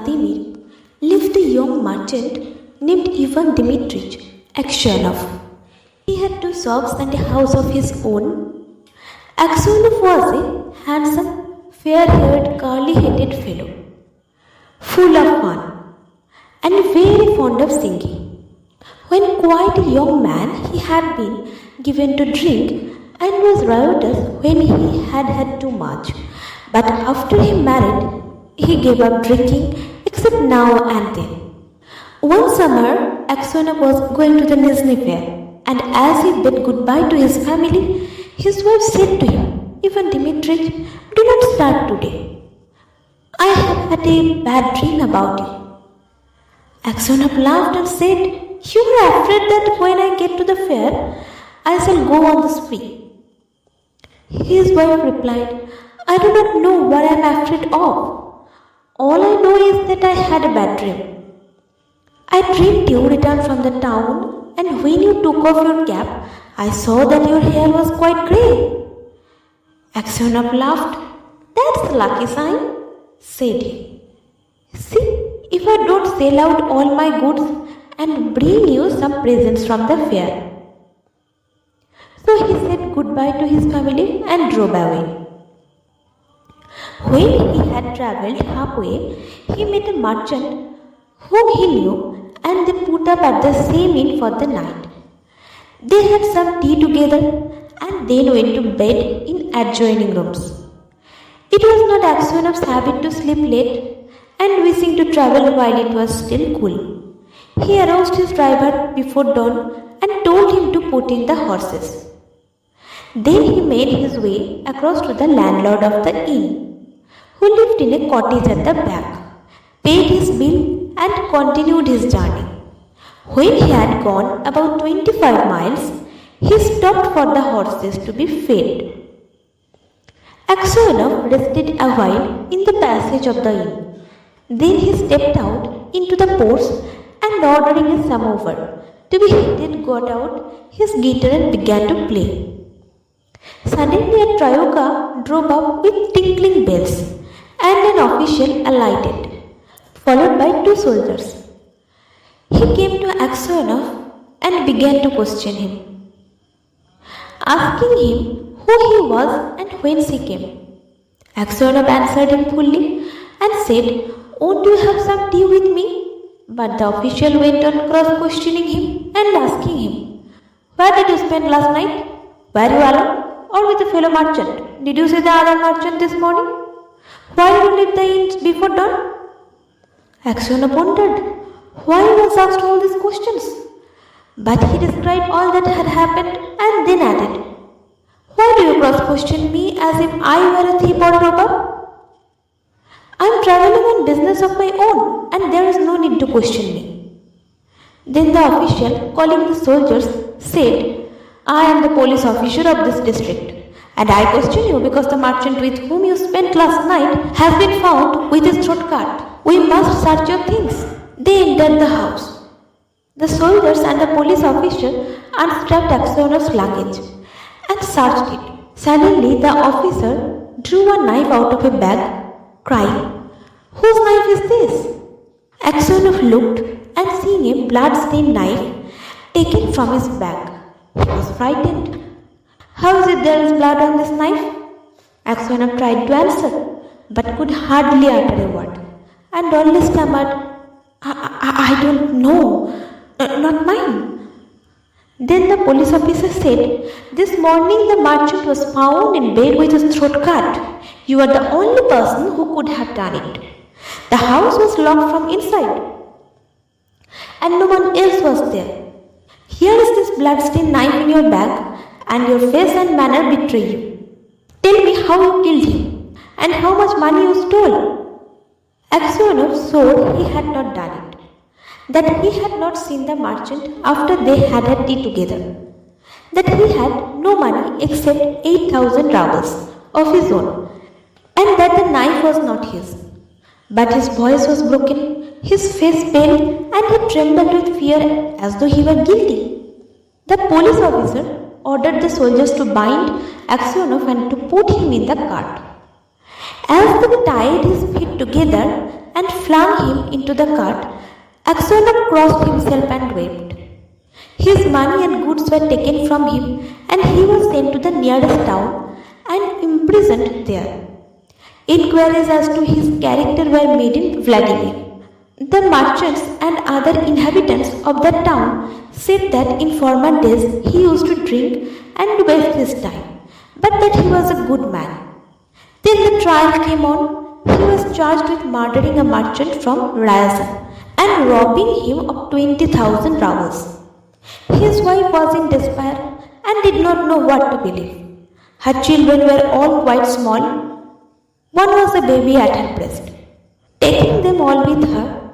Vladimir lived a young merchant named Ivan Dmitrich Aksionov. He had two shops and a house of his own. Aksionov was a handsome, fair-haired, curly-headed fellow, full of fun and very fond of singing. When quite a young man, he had been given to drink and was riotous when he had too much. But after he married, he gave up drinking except now and then. One summer, Aksionov was going to the Nizhny Fair, and as he bid goodbye to his family, his wife said to him, "Ivan Dmitrich, do not start today. I have had a bad dream about you." Aksionov laughed and said, "You are afraid that when I get to the fair, I shall go on the spree." His wife replied, "I do not know what I am afraid of. All I know is that I had a bad dream. I dreamed you returned from the town, and when you took off your cap, I saw that your hair was quite grey." Aksionov laughed. "That's a lucky sign," said he. "See, if I don't sell out all my goods and bring you some presents from the fair." So he said goodbye to his family and drove away. When he had travelled halfway, he met a merchant whom he knew, and they put up at the same inn for the night. They had some tea together and then went to bed in adjoining rooms. It was not Aksionov's habit to sleep late, and wishing to travel while it was still cool, he aroused his driver before dawn and told him to put in the horses. Then he made his way across to the landlord of the inn, who lived in a cottage at the back, paid his bill and continued his journey. When he had gone about 25 miles, he stopped for the horses to be fed. Aksionov rested a while in the passage of the inn. Then he stepped out into the porch and, ordering a samovar to be heated, got out his guitar and began to play. Suddenly a troika drove up with tinkling bells, and an official alighted, followed by two soldiers. He came to Aksionov and began to question him, asking him who he was and whence he came. Aksionov answered him fully and said, "Won't you have some tea with me?" But the official went on cross-questioning him and asking him, "Where did you spend last night? Were you alone or with a fellow merchant? Did you see the other merchant this morning? Why did you leave the inn before dawn?" Aksionov wondered why he was asked all these questions, but he described all that had happened and then added, "Why do you cross-question me as if I were a thief or a robber? I am travelling on business of my own, and there is no need to question me." Then the official, calling the soldiers, said, "I am the police officer of this district, and I question you because the merchant with whom you spent last night has been found with his throat cut. We must search your things." They entered the house. The soldiers and the police officer unstrapped Aksionov's luggage and searched it. Suddenly the officer drew a knife out of a bag, crying, "Whose knife is this?" Aksionov looked, and seeing a blood-stained knife taken from his bag, he was frightened. "How is it there is blood on this knife?" Aksionov tried to answer, but could hardly utter a word, and only stammered, I don't know, not mine." Then the police officer said, "This morning the merchant was found in bed with his throat cut. You are the only person who could have done it. The house was locked from inside, and no one else was there. Here is this blood-stained knife in your bag, and your face and manner betray you. Tell me how you killed him, and how much money you stole." Aksionov swore he had not done it, that he had not seen the merchant after they had had tea together, that he had no money except 8,000 rubles of his own, and that the knife was not his. But his voice was broken, his face pale, and he trembled with fear as though he were guilty. The police officer ordered the soldiers to bind Aksionov and to put him in the cart. As they tied his feet together, and flung him into the cart, Aksionov crossed himself and wept. His money and goods were taken from him, and he was sent to the nearest town and imprisoned there. Inquiries as to his character were made in Vladimir. The merchants and other inhabitants of the town said that in former days he used to drink and waste his time, but that he was a good man. Then the trial came on. He was charged with murdering a merchant from Ryazan and robbing him of 20,000 rubles. His wife was in despair and did not know what to believe. Her children were all quite small. One was a baby at her breast. Taking them all with her,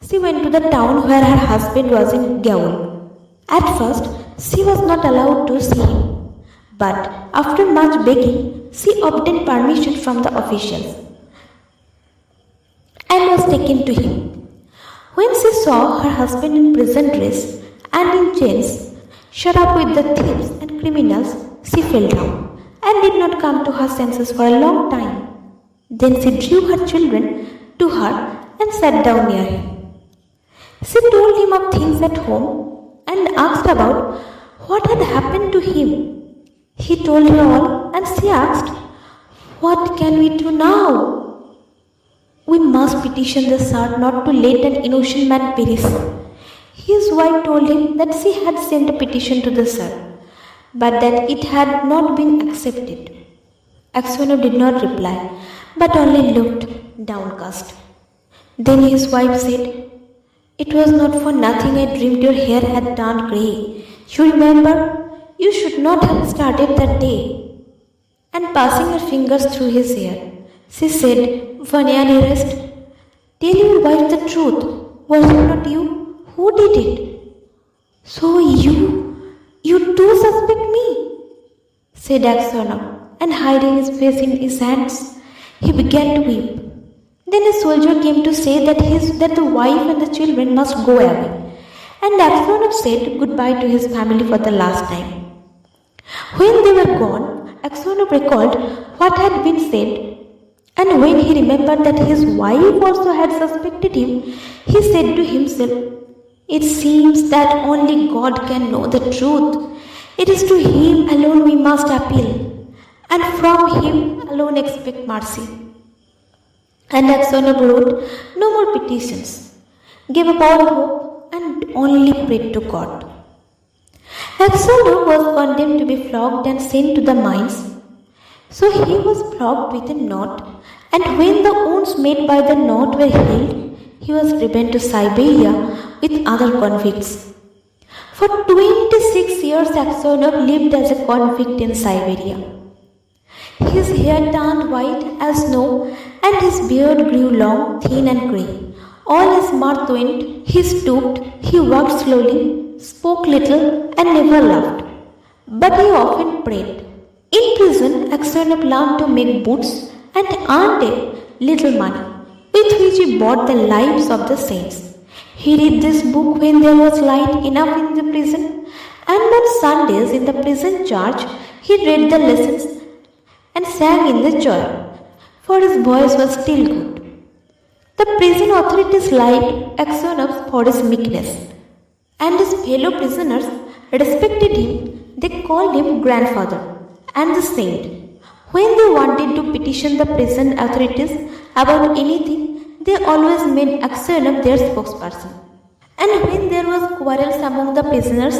she went to the town where her husband was in Gaul. At first, she was not allowed to see him, but after much begging, she obtained permission from the officials and was taken to him. When she saw her husband in prison dress and in chains, shut up with the thieves and criminals, she fell down and did not come to her senses for a long time. Then she drew her children to her and sat down near him. She told him of things at home and asked about what had happened to him. He told her all, and she asked, "What can we do now?" "We must petition the Tsar not to let an innocent man perish." His wife told him that she had sent a petition to the Tsar, but that it had not been accepted. Aksionov did not reply, but only looked downcast. Then his wife said, "It was not for nothing I dreamed your hair had turned grey. You remember? You should not have started that day." And passing her fingers through his hair, she said, "Vanya dearest, tell your wife the truth. Was it not you? Who did it?" "So you too suspect me?" said Aksionov, and hiding his face in his hands, he began to weep. Then a soldier came to say that the wife and the children must go away, and Aksionov said goodbye to his family for the last time. When they were gone, Aksionov recalled what had been said, and when he remembered that his wife also had suspected him, he said to himself, "It seems that only God can know the truth. It is to Him alone we must appeal, and from Him alone expect mercy." And Aksionov wrote no more petitions, gave up all hope, and only prayed to God. Aksionov was condemned to be flogged and sent to the mines. So he was flogged with a knot, and when the wounds made by the knot were healed, he was driven to Siberia with other convicts. For 26 years Aksionov lived as a convict in Siberia. His hair turned white as snow, and his beard grew long, thin and grey. All his mirth went. He stooped, he walked slowly, spoke little, and never laughed. But he often prayed. In prison, Aksionov learned to make boots and earned a little money, with which he bought the lives of the saints. He read this book when there was light enough in the prison, and on Sundays in the prison church he read the lessons and sang in the choir, for his voice was still good. The prison authorities liked Aksionov for his meekness, and his fellow prisoners respected him. They called him grandfather and the saint. When they wanted to petition the prison authorities about anything, they always made Aksionov their spokesperson. And when there was quarrels among the prisoners,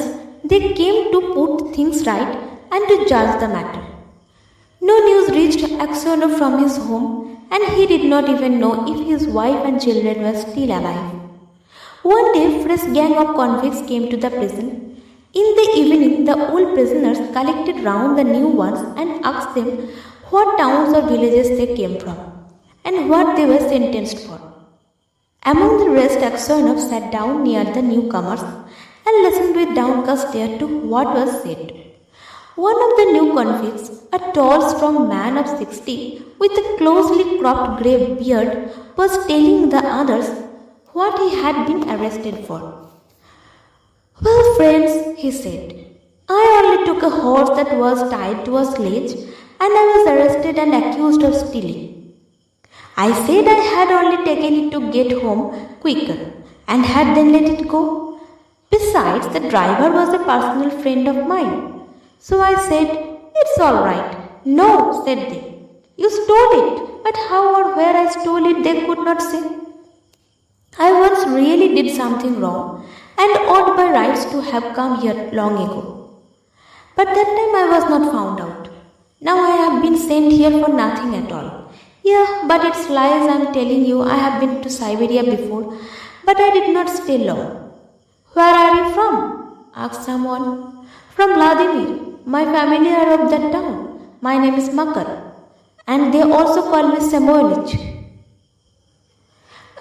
they came to put things right and to judge the matter. No news reached Aksionov from his home, and he did not even know if his wife and children were still alive. One day, a fresh gang of convicts came to the prison. In the evening, the old prisoners collected round the new ones and asked them what towns or villages they came from, and what they were sentenced for. Among the rest, Aksionov sat down near the newcomers and listened with downcast stare to what was said. One of the new convicts, a tall, strong man of 60 with a closely cropped grey beard, was telling the others what he had been arrested for. "Well, friends," he said, "I only took a horse that was tied to a sledge, and I was arrested and accused of stealing. I said I had only taken it to get home quicker and had then let it go. Besides, the driver was a personal friend of mine. So I said, "It's all right." "No," said they. "You stole it." But how or where I stole it they could not say. I once really did something wrong and ought by rights to have come here long ago. But that time I was not found out. Now I have been sent here for nothing at all. Yeah, but it's lies I am telling you. I have been to Siberia before, but I did not stay long. "Where are you from?" asked someone. "From Vladimir. My family are of that town. My name is Makar, and they also call me Samoylich."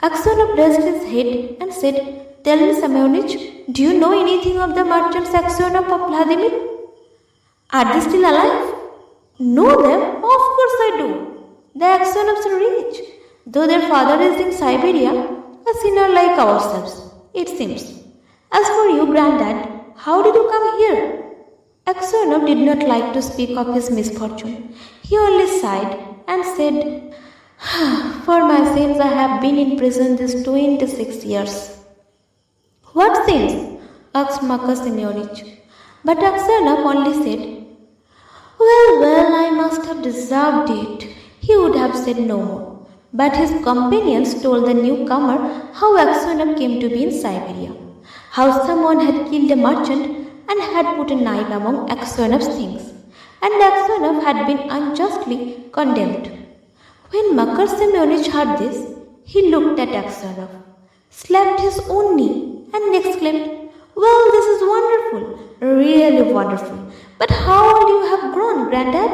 Aksionov raised his head and said, "Tell me, Samoylich, do you know anything of the merchants Aksionov of Vladimir? Are they still alive?" "Know them? Of course I do. The Aksionovs are rich, though their father is in Siberia, a sinner like ourselves, it seems. As for you, Grandad, how did you come here?" Aksionov did not like to speak of his misfortune. He only sighed and said, "For my sins I have been in prison these 26 years. "What sins?" asked Makar Semyonich. But Aksionov only said, Well, I must have deserved it." He would have said no more. But his companions told the newcomer how Aksionov came to be in Siberia, how someone had killed a merchant and had put a knife among Aksionov's things, and Aksionov had been unjustly condemned. When Makar Semyonich heard this, he looked at Aksionov, slapped his own knee, and exclaimed, "Well, this is wonderful, really wonderful. But how old you have grown, Grandad?"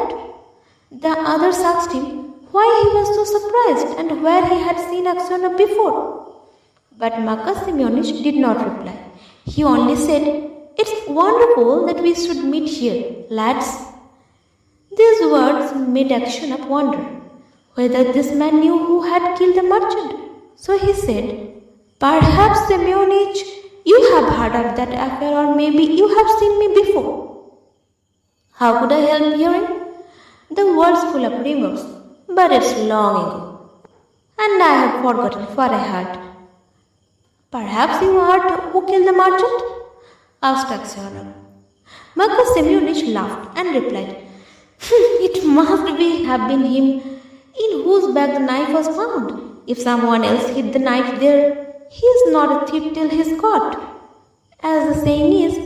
The others asked him why he was so surprised and where he had seen Aksionov before. But Makar Semyonich did not reply. He only said, "It's wonderful that we should meet here, lads." These words made Aksionov wonder whether this man knew who had killed the merchant. So he said, "Perhaps, Semyonich, you have heard of that affair, or maybe you have seen me before." How could I help hearing? The world's full of rumors, but it's long ago, and I have forgotten what I heard. "Perhaps you heard who killed the merchant?" asked Aksionov. Makar Semyonich laughed and replied, "It must have been him in whose bag the knife was found. If someone else hid the knife there, he is not a thief till he is caught. As the saying is,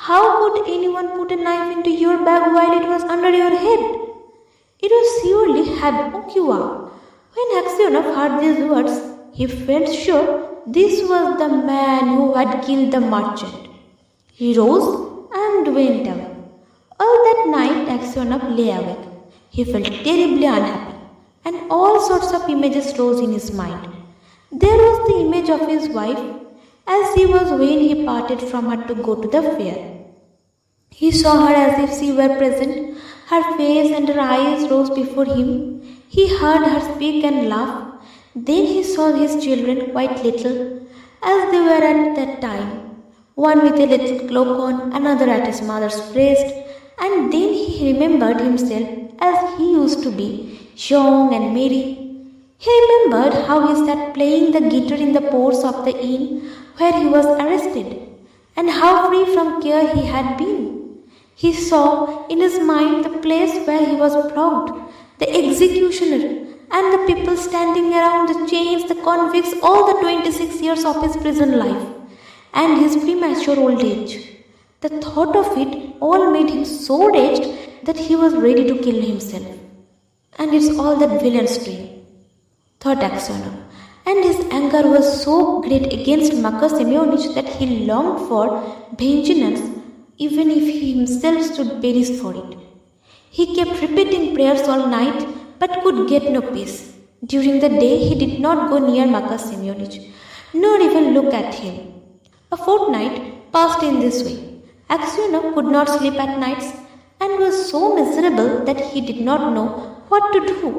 how could anyone put a knife into your bag while it was under your head? It was surely Herr Okiwa." When Aksionov heard these words, he felt sure this was the man who had killed the merchant. He rose and went away. All that night Aksionov lay awake. He felt terribly unhappy, and all sorts of images rose in his mind. There was the image of his wife as she was when he parted from her to go to the fair. He saw her as if she were present. Her face and her eyes rose before him. He heard her speak and laugh. Then he saw his children, quite little, as they were at that time, one with a little cloak on, another at his mother's breast, and then he remembered himself as he used to be, young and merry. He remembered how he sat playing the guitar in the porch of the inn where he was arrested, and how free from care he had been. He saw in his mind the place where he was flogged, the executioner, and the people standing around the chains, the convicts, all the 26 years of his prison life, and his premature old age. The thought of it all made him so raged that he was ready to kill himself. "And it's all that villain's doing," thought Aksionov, and his anger was so great against Makar Semyonich that he longed for vengeance even if he himself should perish for it. He kept repeating prayers all night but could get no peace. During the day he did not go near Makar Semyonich, nor even look at him. A fortnight passed in this way. Aksionov could not sleep at nights and was so miserable that he did not know what to do.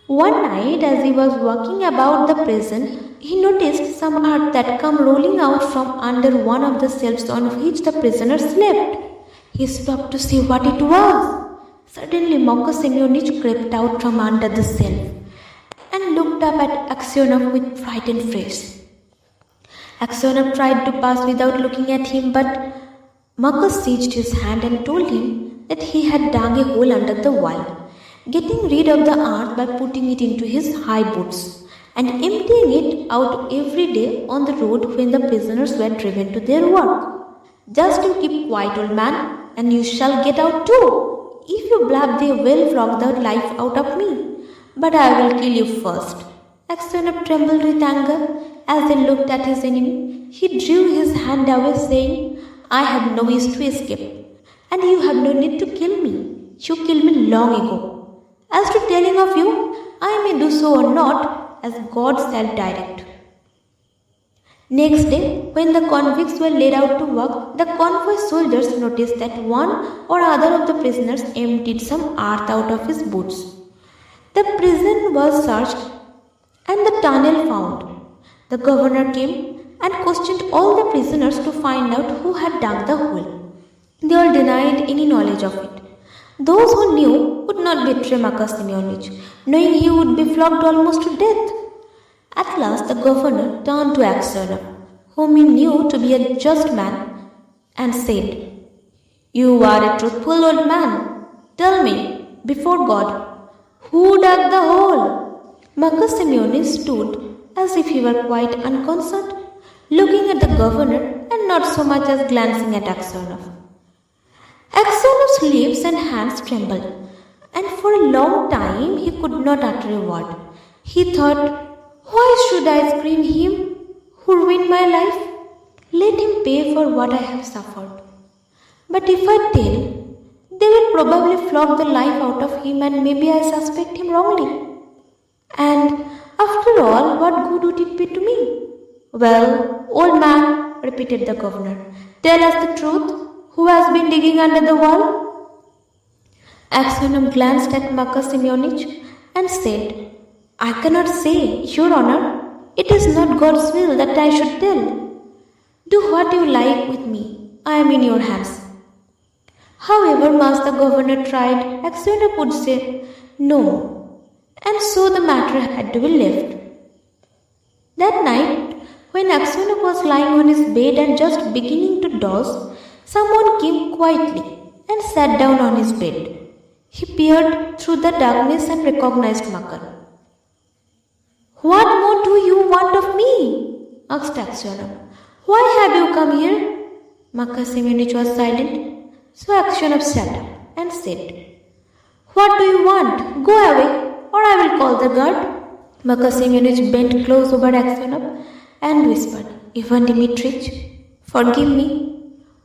One night, as he was walking about the prison, he noticed some earth that came rolling out from under one of the shelves on which the prisoner slept. He stopped to see what it was. Suddenly, Makar Semyonich crept out from under the shelf and looked up at Aksionov with frightened face. Aksionov tried to pass without looking at him, but Marcus seized his hand and told him that he had dug a hole under the wall, getting rid of the earth by putting it into his high boots and emptying it out every day on the road when the prisoners were driven to their work. Just you keep quiet, old man, and you shall get out too. If you blab, they will flog the life out of me, but I will kill you first. Aksionov trembled with anger as they looked at his enemy. He drew his hand away, saying, I have no wish to escape, and you have no need to kill me. You killed me long ago. As to telling of you, I may do so or not, as God shall direct. Next day, when the convicts were led out to work, the convoy soldiers noticed that one or other of the prisoners emptied some earth out of his boots. The prison was searched and the tunnel found. The governor came and questioned all the prisoners to find out who had dug the hole. They all denied any knowledge of it. Those who knew would not betray Marcus Simeonich, knowing he would be flogged almost to death. At last the governor turned to Aksionov, whom he knew to be a just man, and said, You are a truthful old man. Tell me, before God, who dug the hole? Marcus Simeonich stood as if he were quite unconcerned, looking at the governor and not so much as glancing at Aksionov. Aksionov's lips and hands trembled, and for a long time he could not utter a word. He thought, why should I screen him who ruined my life? Let him pay for what I have suffered. But if I tell, they will probably flog the life out of him and maybe I suspect him wrongly. And after all, what good would it be to me? Well, old man, repeated the governor, tell us the truth. Who has been digging under the wall? Aksionov glanced at Marcus Simeonich and said, I cannot say, Your Honor. It is not God's will that I should tell. Do what you like with me. I am in your hands. However much the governor tried, Aksionov would say no, and so the matter had to be left. That night, when Aksionov was lying on his bed and just beginning to doze, someone came quietly and sat down on his bed. He peered through the darkness and recognized Makar. What more do you want of me? Asked Aksionov. Why have you come here? Makar Simeonich was silent, so Aksionov sat up and said, What do you want? Go away, or I will call the guard. Makar Simeonich bent close over Aksionov and whispered, Ivan Dmitrich, forgive me.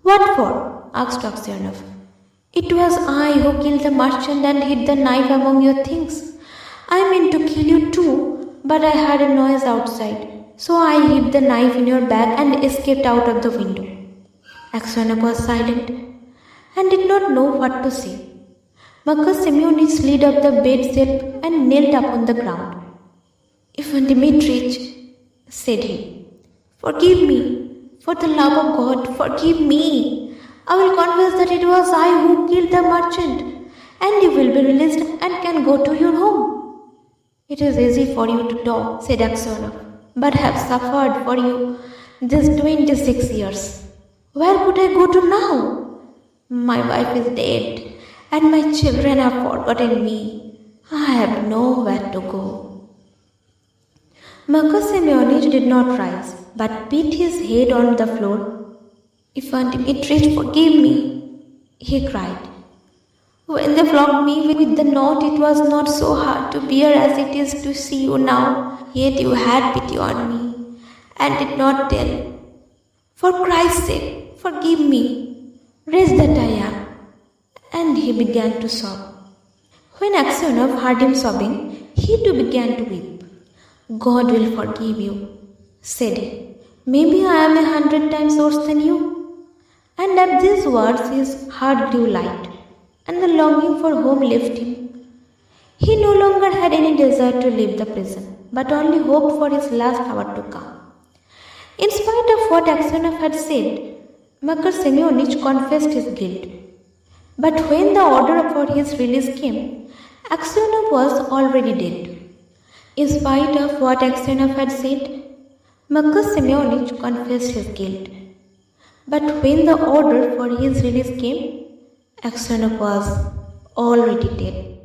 What for? Asked Aksionov. It was I who killed the merchant and hid the knife among your things. I meant to kill you too, but I heard a noise outside, so I hid the knife in your bag and escaped out of the window. Aksionov was silent and did not know what to say. Makar Simeonich slid up the bed shelf and knelt upon the ground. Ivan Dmitrich, said he, forgive me. For the love of God, forgive me. I will confess that it was I who killed the merchant, and you will be released and can go to your home. It is easy for you to talk, said Aksionov, but have suffered for you these 26 years. Where could I go to now? My wife is dead, and my children have forgotten me. I have nowhere to go. Makar Simeonich did not rise, but beat his head on the floor. Ivan Dmitrich, forgive me, he cried. When they flogged me with the knot, it was not so hard to bear as it is to see you now. Yet you had pity on me, and did not tell. For Christ's sake, forgive me, wretch that I am. And he began to sob. When Aksionov heard him sobbing, he too began to weep. God will forgive you, said he. Maybe I am 100 times worse than you. And at these words his heart grew light, and the longing for home left him. He no longer had any desire to leave the prison, but only hoped for his last hour to come. In spite of what Aksionov had said, Makar Simeonich confessed his guilt. But when the order for his release came, Aksionov was already dead. In spite of what Aksionov had said, Marcus Simeonich confessed his guilt. But when the order for his release came, Aksionov was already dead.